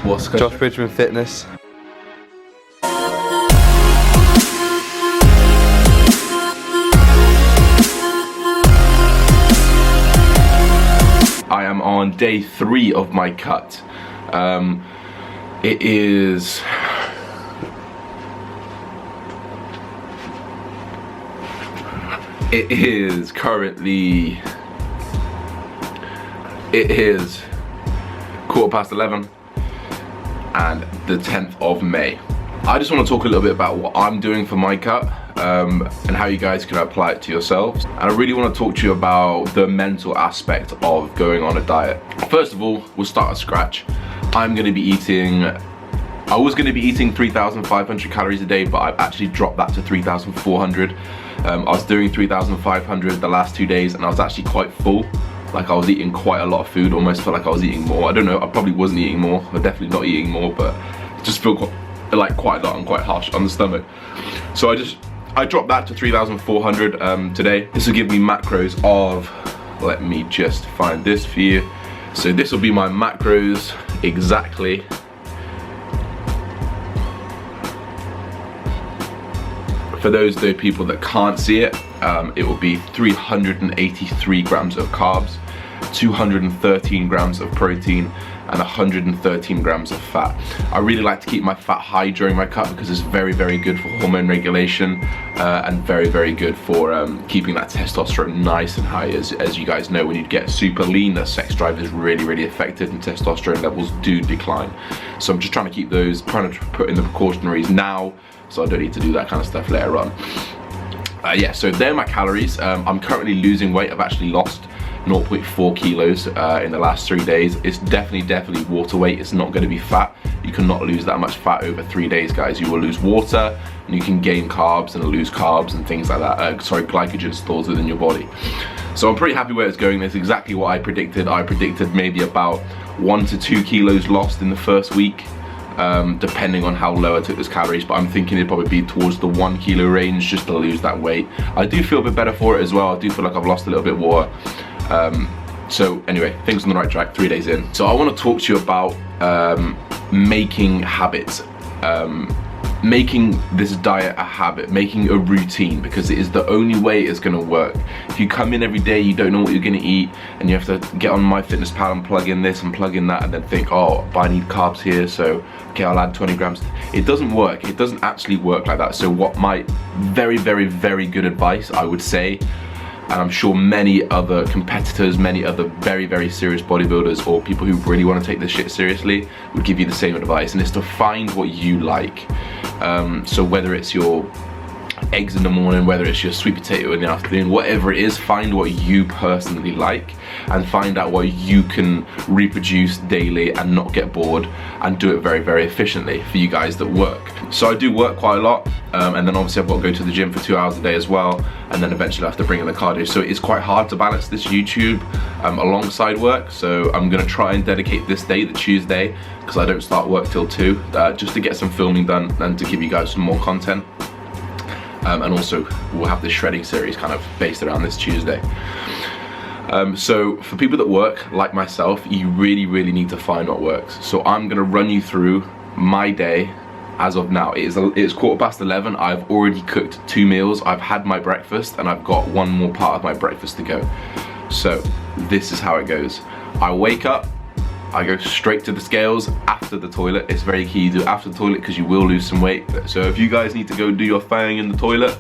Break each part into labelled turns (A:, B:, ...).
A: What's
B: Josh Bridgman Fitness.
A: I am on day 3 of my cut. It is currently 11:15 and the 10th of May. I just want to talk a little bit about what I'm doing for my cut and how you guys can apply it to yourselves. And I really want to talk to you about the mental aspect of going on a diet. First of all, we'll start at scratch. I was going to be eating 3,500 calories a day, but I've actually dropped that to 3,400. I was doing 3,500 the last 2 days and I was actually quite full. Like I was eating quite a lot of food, almost felt like I was eating more. I don't know, I probably wasn't eating more, or definitely not eating more, but it just felt quite a lot and quite harsh on the stomach. So I dropped that to 3,400 today. This will give me macros of, let me just find this for you. So this will be my macros exactly. For those people that can't see it, it will be 383 grams of carbs, 213 grams of protein, and 113 grams of fat. I really like to keep my fat high during my cut because it's very, very good for hormone regulation and very, very good for keeping that testosterone nice and high. As you guys know, when you get super lean, that sex drive is really, really affected and testosterone levels do decline. So I'm just trying to keep those, trying to put in the precautionaries now, so I don't need to do that kind of stuff later on. Yeah, so they're my calories. I'm currently losing weight. I've actually lost 0.4 kilos in the last 3 days. It's definitely water weight. It's not going to be fat. You cannot lose that much fat over 3 days, guys. You will lose water and you can gain carbs and lose carbs and things like that. Glycogen stores within your body. So I'm pretty happy where it's going. That's exactly what I predicted. I predicted maybe about 1 to 2 kilos lost in the first week. Depending on how low I took those calories, but I'm thinking it'd probably be towards the 1 kilo range just to lose that weight. I do feel a bit better for it as well. I do feel like I've lost a little bit more. So anyway, things on the right track 3 days in. So I want to talk to you about making habits. Making this diet a habit, making a routine, because it is the only way it's going to work. If you come in every day, you don't know what you're going to eat, and you have to get on MyFitnessPal and plug in this and plug in that, and then think, oh, but I need carbs here, so okay, I'll add 20 grams. It doesn't work. It doesn't actually work like that. So what my very, very, very good advice, I would say, and I'm sure many other competitors, many other very, very serious bodybuilders or people who really want to take this shit seriously would give you the same advice, and it's to find what you like. So whether it's your eggs in the morning, whether it's your sweet potato in the afternoon, whatever it is, find what you personally like and find out what you can reproduce daily and not get bored, and do it very, very efficiently for you guys that work. So I do work quite a lot, and then obviously I've got to go to the gym for 2 hours a day as well, and then eventually I have to bring in the cardio. So it's quite hard to balance this YouTube alongside work. So I'm going to try and dedicate this day, the Tuesday, because I don't start work till 2, just to get some filming done and to give you guys some more content. And also we'll have this shredding series kind of based around this Tuesday. So for people that work like myself, you really, really need to find what works. So I'm going to run you through my day as of now. It's 11:15. I've already cooked 2 meals. I've had my breakfast and I've got 1 more part of my breakfast to go. So this is how it goes. I wake up, I go straight to the scales after the toilet. It's very key to do it after the toilet because you will lose some weight. So if you guys need to go do your thing in the toilet,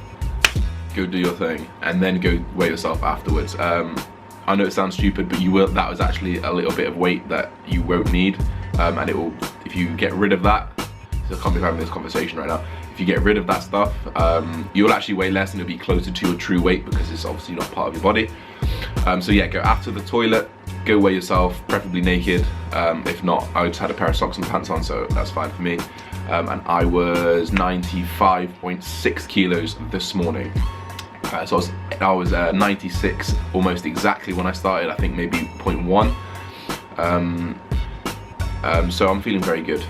A: go do your thing and then go weigh yourself afterwards. I know it sounds stupid, but you will. That was actually a little bit of weight that you won't need, and it will. If you get rid of that, so I can't be having this conversation right now. If you get rid of that stuff, you'll actually weigh less and it'll be closer to your true weight because it's obviously not part of your body. So yeah, go after the toilet, go weigh yourself, preferably naked. If not, I just had a pair of socks and pants on, so that's fine for me. And I was 95.6 kilos this morning. So I was 96 almost exactly when I started. I think maybe 0.1. So I'm feeling very good.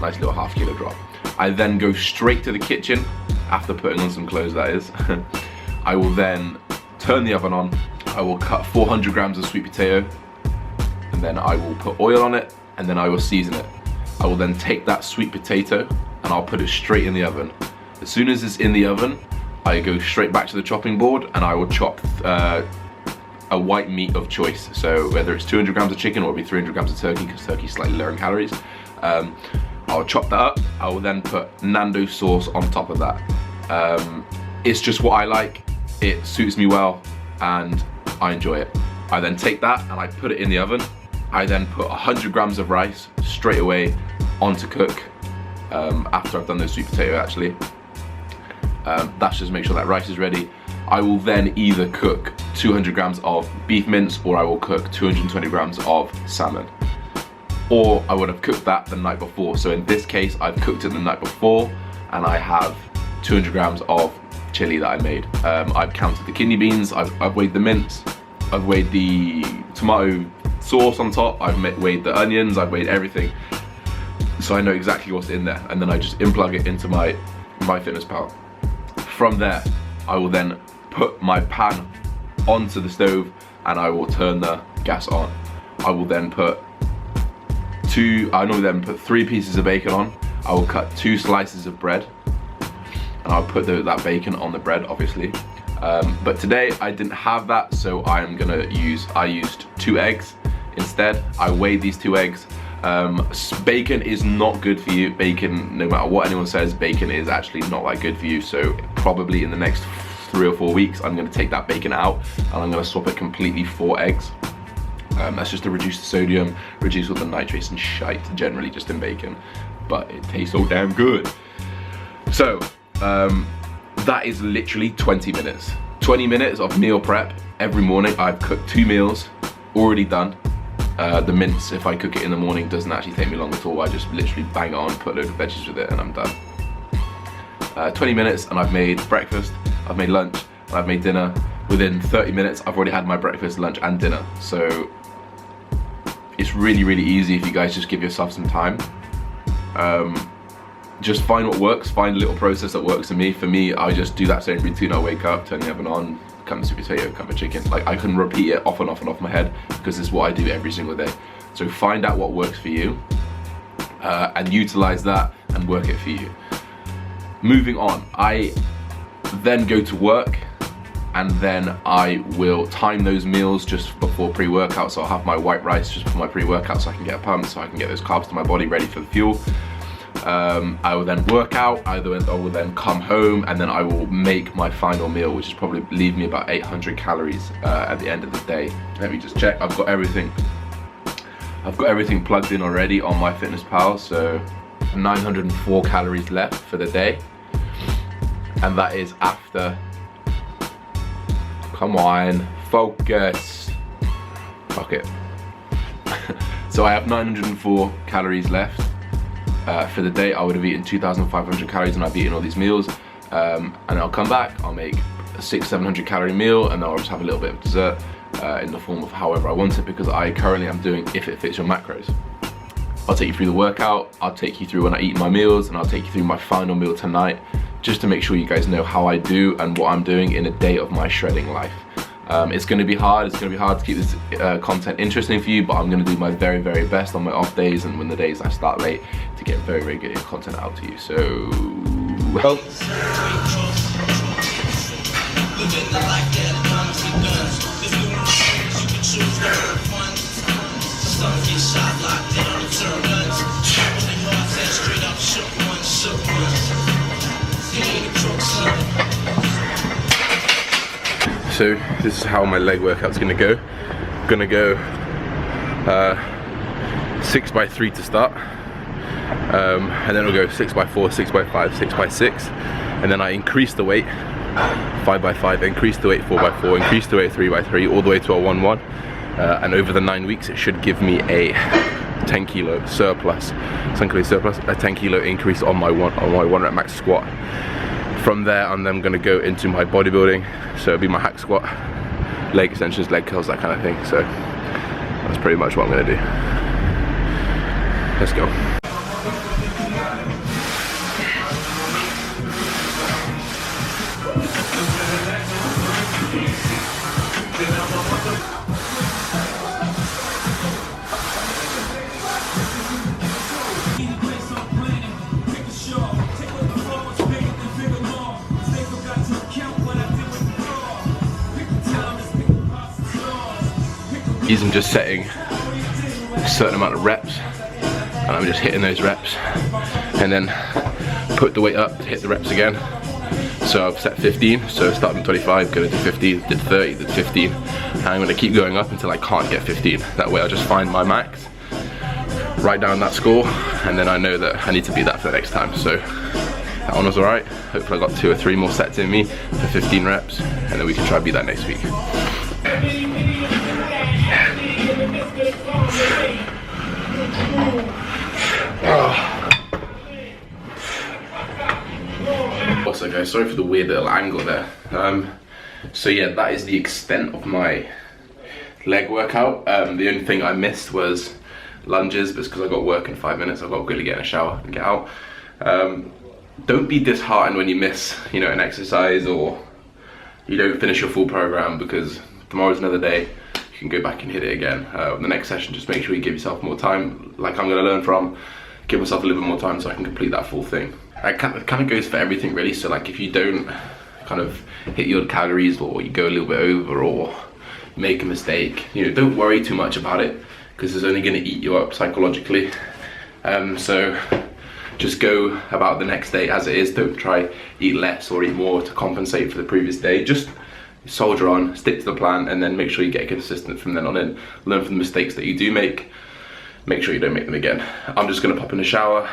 A: Nice little half kilo drop. I then go straight to the kitchen after putting on some clothes, that is. I will then turn the oven on. I will cut 400 grams of sweet potato, and then I will put oil on it, and then I will season it. I will then take that sweet potato and I'll put it straight in the oven. As soon as it's in the oven, I go straight back to the chopping board and I will chop a white meat of choice. So whether it's 200 grams of chicken or it'll be 300 grams of turkey, because turkey's slightly lower in calories. I'll chop that up. I will then put Nando sauce on top of that. It's just what I like. It suits me well and I enjoy it. I then take that and I put it in the oven. I then put 100 grams of rice straight away on to cook after I've done the sweet potato actually. That's just to make sure that rice is ready. I will then either cook 200 grams of beef mince or I will cook 220 grams of salmon. Or I would have cooked that the night before. So in this case, I've cooked it the night before and I have 200 grams of chili that I made. I've counted the kidney beans, I've weighed the mince, I've weighed the tomato sauce on top, I've weighed the onions, I've weighed everything. So I know exactly what's in there. And then I just plug it into my MyFitnessPal. From there, I will then put my pan onto the stove and I will turn the gas on. I will then put I normally then put 3 pieces of bacon on. I will cut 2 slices of bread and I'll put that bacon on the bread, obviously. But today I didn't have that, so I used 2 eggs instead. I weighed these 2 eggs. Bacon is not good for you. Bacon, no matter what anyone says, bacon is actually not that good for you. So probably in the next 3 or 4 weeks, I'm gonna take that bacon out and I'm gonna swap it completely for eggs. That's just to reduce the sodium, reduce all the nitrates and shite generally just in bacon, but it tastes so damn good. So that is literally 20 minutes. 20 minutes of meal prep every morning. I've cooked 2 meals, already done. The mince, if I cook it in the morning, doesn't actually take me long at all. I just literally bang it on, put a load of veggies with it and I'm done. 20 minutes and I've made breakfast, I've made lunch, and I've made dinner. Within 30 minutes, I've already had my breakfast, lunch and dinner. So it's really, really easy if you guys just give yourself some time. Just find what works, find a little process that works for me. For me, I just do that same routine. I wake up, turn the oven on, cut the sweet potato, cut my chicken. Like, I can repeat it off and off and off my head because it's what I do every single day. So find out what works for you and utilize that and work it for you. Moving on, I then go to work and then I will time those meals just before pre-workout. So I'll have my white rice just before my pre-workout so I can get a pump, so I can get those carbs to my body ready for the fuel. I will then work out, I will then come home and then I will make my final meal, which is probably leave me about 800 calories at the end of the day. Let me just check. I've got everything plugged in already on MyFitnessPal, so 904 calories left for the day, and that is after, come on, focus, fuck it. So I have 904 calories left for the day. I would have eaten 2,500 calories and I've eaten all these meals, and I'll come back, I'll make a 600-700 calorie meal, and I'll just have a little bit of dessert in the form of however I want it, because I currently am doing If It Fits Your Macros. I'll take you through the workout, I'll take you through when I eat my meals, and I'll take you through my final meal tonight, just to make sure you guys know how I do and what I'm doing in a day of my shredding life. It's going to be hard. It's going to be hard to keep this content interesting for you, but I'm going to do my very, very best on my off days and when the days I start late to get very, very good content out to you. So, well. So this is how my leg workout's gonna go. I'm gonna go 6x3 to start, and then we'll go 6x4, 6x5, 6x6, and then I increase the weight 5x5, increase the weight 4x4, increase the weight 3x3, all the way to a 1-1, and over the 9 weeks it should give me a 10 kilo surplus, a 10 kilo increase on my 1 rep max squat. From there, I'm then going to go into my bodybuilding, so it'll be my hack squat, leg extensions, leg curls, that kind of thing. So that's pretty much what I'm going to do. Let's go.
B: is I'm just setting a certain amount of reps, and I'm just hitting those reps, and then put the weight up to hit the reps again. So I've set 15, so starting with 25, going to 15, did 30, did 15, and I'm going to keep going up until I can't get 15. That way I'll just find my max, write down that score, and then I know that I need to beat that for the next time. So that one was alright. Hopefully I got 2 or 3 more sets in me for 15 reps, and then we can try to beat that next week. Also guys, sorry for the weird little angle there. So yeah, that is the extent of my leg workout. The only thing I missed was lunges, but it's because I got work in 5 minutes. I've got to quickly get in a shower and get out. Don't be disheartened when you miss, you know, an exercise or you don't finish your full program, because tomorrow's another day. You can go back and hit it again. The next session, just make sure you give yourself more time, like I'm going to learn from. Give myself a little bit more time so I can complete that full thing. It kind of goes for everything really. So like if you don't kind of hit your calories, or you go a little bit over, or make a mistake, you know, don't worry too much about it, because it's only going to eat you up psychologically. So just go about the next day as it is. Don't try eat less or eat more to compensate for the previous day. Just soldier on, stick to the plan, and then make sure you get consistent from then on in. Learn from the mistakes that you do make sure you don't make them again. I'm just going to pop in the shower.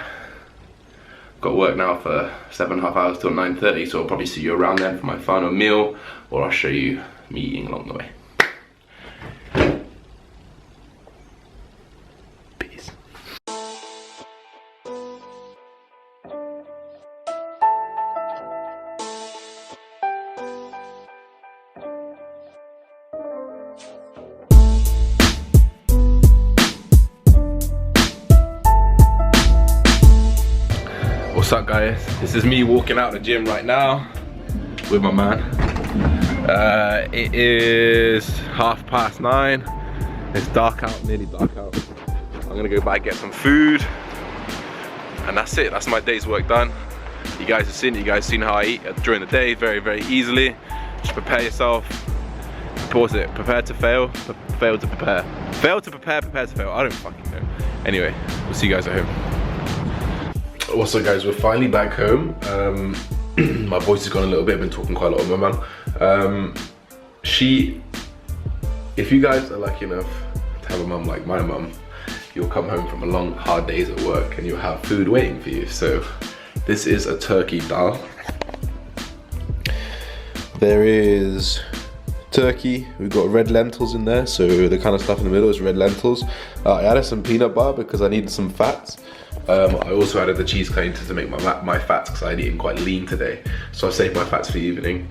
B: Got work now for 7.5 hours till 9:30, so I'll probably see you around then for my final meal, or I'll show you me eating along the way. Peace. What's up guys? This is me walking out the gym right now with my man. It is 9:30. It's dark out, nearly dark out. I'm gonna go back, get some food, and that's it. That's my day's work done. You guys have seen it. You guys seen how I eat during the day, very, very easily. Just prepare yourself. Pause it. Prepare to fail, fail to prepare. Fail to prepare, prepare to fail. I don't fucking know. Anyway, we'll see you guys at home. What's up guys, we're finally back home. My voice has gone a little bit, I've been talking quite a lot with my mum. If you guys are lucky enough to have a mum like my mum, you'll come home from a long, hard days at work and you'll have food waiting for you. So this is a turkey dal. There is turkey, we've got red lentils in there, so the kind of stuff in the middle is red lentils. I added some peanut butter because I needed some fats. I also added the cheese cleanser to make my fats, because I'd eaten quite lean today, so I saved my fats for the evening.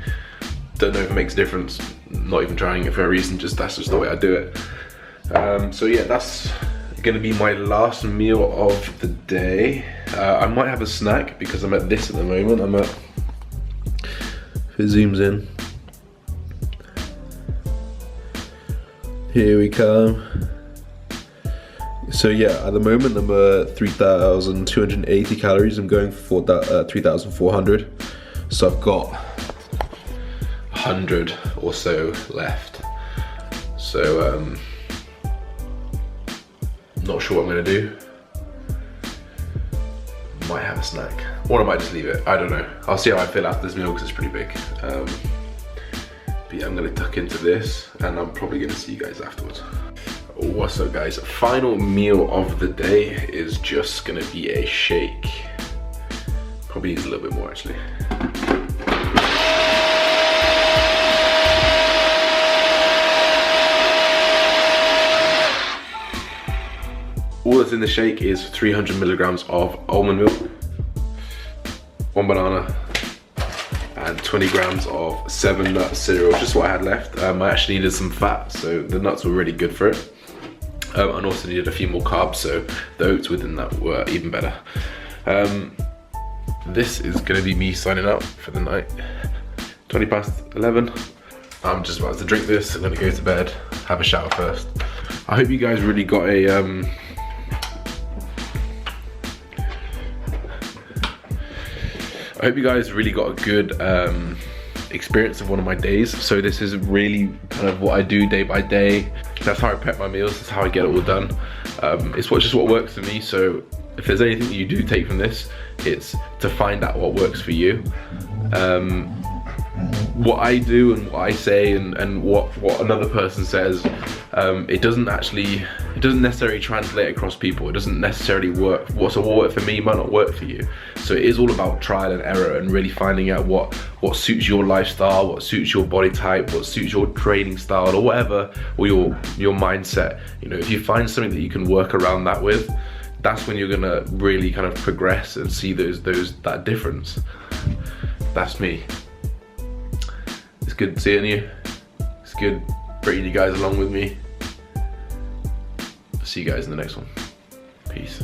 B: Don't know if it makes a difference, not even trying it for a reason, that's just the way I do it. So yeah, that's gonna be my last meal of the day. I might have a snack because I'm at this at the moment. If it zooms in, here we come. So yeah, at the moment I'm at 3,280 calories. I'm going for 3,400. So I've got 100 or so left. So not sure what I'm gonna do. Might have a snack, or I might just leave it. I don't know. I'll see how I feel after this meal because it's pretty big. But yeah, I'm gonna tuck into this, and I'm probably gonna see you guys afterwards. What's up guys, final meal of the day is just gonna be a shake. Probably needs a little bit more actually. All that's in the shake is 300 milligrams of almond milk, 1 banana, and 20 grams of 7-nut cereal, just what I had left. I actually needed some fat, so the nuts were really good for it. And also needed a few more carbs, so the oats within that were even better. This is gonna be me signing out for the night. 11:20. I'm just about to drink this. I'm gonna go to bed, have a shower first. I hope you guys really got a good experience of one of my days. So this is really kind of what I do day by day. That's how I prep my meals, that's how I get it all done. It's just what works for me, so if there's anything that you do take from this, it's to find out what works for you. What I do and what I say and what another person says, it doesn't necessarily translate across people. It doesn't necessarily work. What's a work for me might not work for you. So it is all about trial and error and really finding out what suits your lifestyle, what suits your body type, what suits your training style or whatever, or your mindset. You know, if you find something that you can work around that with, that's when you're gonna really kind of progress and see that difference. That's me. It's good seeing you. It's good bringing you guys along with me. See you guys in the next one. Peace.